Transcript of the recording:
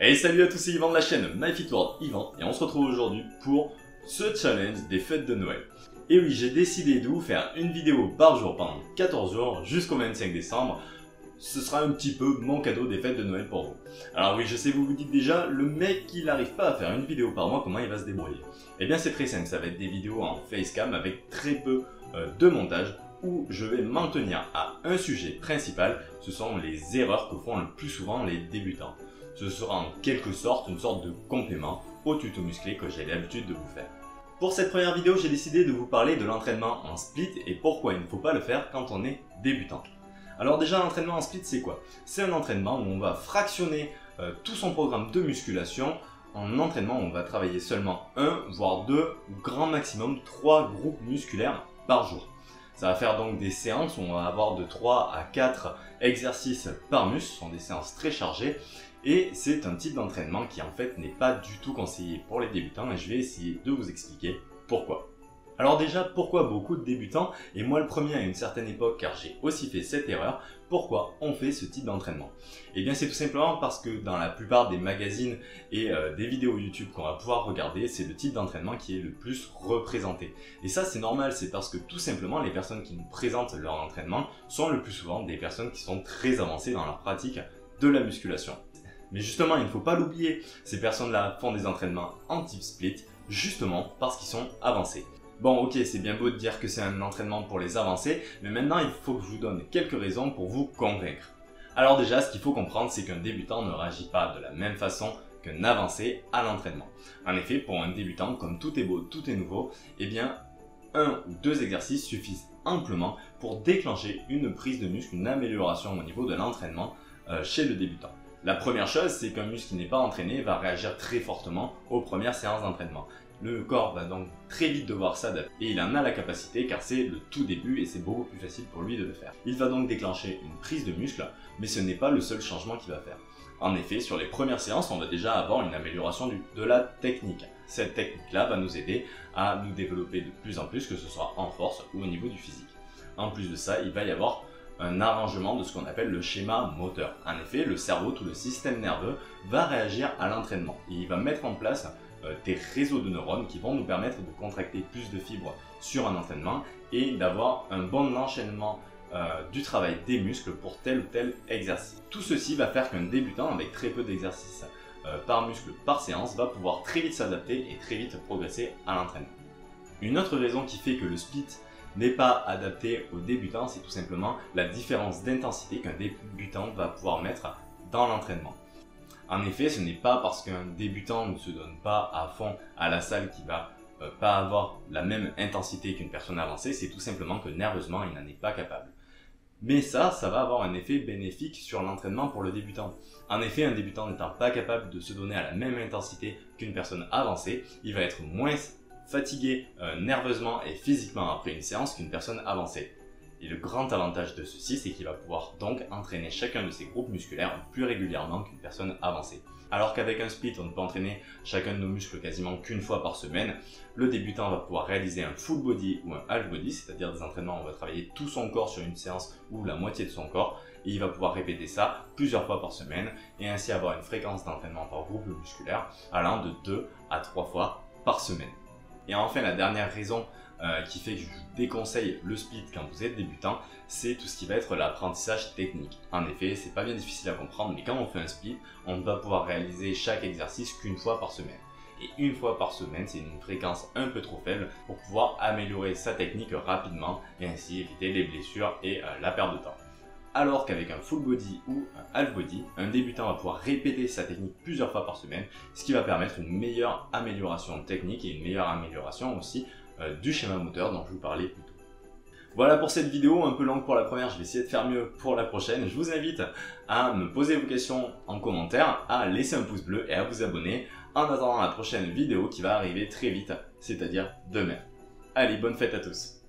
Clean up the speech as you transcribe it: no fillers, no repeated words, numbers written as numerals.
Hey, salut à tous, c'est Yvan de la chaîne MyFitWorld Yvan et on se retrouve aujourd'hui pour ce challenge des fêtes de Noël. Et oui, j'ai décidé de vous faire une vidéo par jour pendant 14 jours jusqu'au 25 décembre. Ce sera un petit peu mon cadeau des fêtes de Noël pour vous. Alors oui, je sais, vous vous dites déjà, le mec il n'arrive pas à faire une vidéo par mois, comment il va se débrouiller? Eh bien c'est très simple, ça va être des vidéos en facecam avec très peu de montage, où je vais m'en tenir à un sujet principal, ce sont les erreurs que font le plus souvent les débutants. Ce sera en quelque sorte une sorte de complément au tuto musclé que j'ai l'habitude de vous faire. Pour cette première vidéo, j'ai décidé de vous parler de l'entraînement en split et pourquoi il ne faut pas le faire quand on est débutant. Alors déjà, l'entraînement en split, c'est quoi? C'est un entraînement où on va fractionner tout son programme de musculation en entraînement où on va travailler seulement 1, voire 2, ou grand maximum 3 groupes musculaires par jour. Ça va faire donc des séances où on va avoir de 3 à 4 exercices par muscle, ce sont des séances très chargées. Et c'est un type d'entraînement qui en fait n'est pas du tout conseillé pour les débutants et je vais essayer de vous expliquer pourquoi. Alors déjà, pourquoi beaucoup de débutants, et moi le premier à une certaine époque car j'ai aussi fait cette erreur, pourquoi on fait ce type d'entraînement? Eh bien c'est tout simplement parce que dans la plupart des magazines et des vidéos YouTube qu'on va pouvoir regarder, c'est le type d'entraînement qui est le plus représenté. Et ça c'est normal, c'est parce que tout simplement les personnes qui nous présentent leur entraînement sont le plus souvent des personnes qui sont très avancées dans leur pratique de la musculation. Mais justement, il ne faut pas l'oublier, ces personnes-là font des entraînements en type split, justement parce qu'ils sont avancés. Bon, ok, c'est bien beau de dire que c'est un entraînement pour les avancés, mais maintenant il faut que je vous donne quelques raisons pour vous convaincre. Alors déjà, ce qu'il faut comprendre, c'est qu'un débutant ne réagit pas de la même façon qu'un avancé à l'entraînement. En effet, pour un débutant, comme tout est beau, tout est nouveau, eh bien, 1 ou 2 exercices suffisent amplement pour déclencher une prise de muscle, une amélioration au niveau de l'entraînement chez le débutant. La première chose, c'est qu'un muscle qui n'est pas entraîné va réagir très fortement aux premières séances d'entraînement. Le corps va donc très vite devoir s'adapter et il en a la capacité car c'est le tout début et c'est beaucoup plus facile pour lui de le faire. Il va donc déclencher une prise de muscle, mais ce n'est pas le seul changement qu'il va faire. En effet, sur les premières séances, on va déjà avoir une amélioration de la technique. Cette technique-là va nous aider à nous développer de plus en plus, que ce soit en force ou au niveau du physique. En plus de ça, il va y avoir un arrangement de ce qu'on appelle le schéma moteur. En effet, le cerveau, tout le système nerveux, va réagir à l'entraînement. Il va mettre en place des réseaux de neurones qui vont nous permettre de contracter plus de fibres sur un entraînement et d'avoir un bon enchaînement du travail des muscles pour tel ou tel exercice. Tout ceci va faire qu'un débutant avec très peu d'exercices par muscle par séance va pouvoir très vite s'adapter et très vite progresser à l'entraînement. Une autre raison qui fait que le split n'est pas adapté aux débutants, c'est tout simplement la différence d'intensité qu'un débutant va pouvoir mettre dans l'entraînement. En effet, ce n'est pas parce qu'un débutant ne se donne pas à fond à la salle qu'il va pas avoir la même intensité qu'une personne avancée, c'est tout simplement que nerveusement il n'en est pas capable. Mais ça va avoir un effet bénéfique sur l'entraînement pour le débutant. En effet, un débutant n'étant pas capable de se donner à la même intensité qu'une personne avancée, il va être moins fatigué nerveusement et physiquement après une séance qu'une personne avancée. Et le grand avantage de ceci, c'est qu'il va pouvoir donc entraîner chacun de ses groupes musculaires plus régulièrement qu'une personne avancée. Alors qu'avec un split, on ne peut entraîner chacun de nos muscles quasiment qu'une fois par semaine, le débutant va pouvoir réaliser un full body ou un half body, c'est-à-dire des entraînements où on va travailler tout son corps sur une séance ou la moitié de son corps, et il va pouvoir répéter ça plusieurs fois par semaine et ainsi avoir une fréquence d'entraînement par groupe musculaire allant de 2 à 3 fois par semaine. Et enfin, la dernière raison qui fait que je vous déconseille le split quand vous êtes débutant, c'est tout ce qui va être l'apprentissage technique. En effet, c'est pas bien difficile à comprendre, mais quand on fait un split, on ne va pouvoir réaliser chaque exercice qu'une fois par semaine. Et une fois par semaine, c'est une fréquence un peu trop faible pour pouvoir améliorer sa technique rapidement et ainsi éviter les blessures et la perte de temps. Alors qu'avec un full body ou un half body, un débutant va pouvoir répéter sa technique plusieurs fois par semaine, ce qui va permettre une meilleure amélioration technique et une meilleure amélioration aussi du schéma moteur dont je vous parlais plus tôt. Voilà pour cette vidéo, un peu longue pour la première, je vais essayer de faire mieux pour la prochaine. Je vous invite à me poser vos questions en commentaire, à laisser un pouce bleu et à vous abonner en attendant la prochaine vidéo qui va arriver très vite, c'est-à-dire demain. Allez, bonne fête à tous!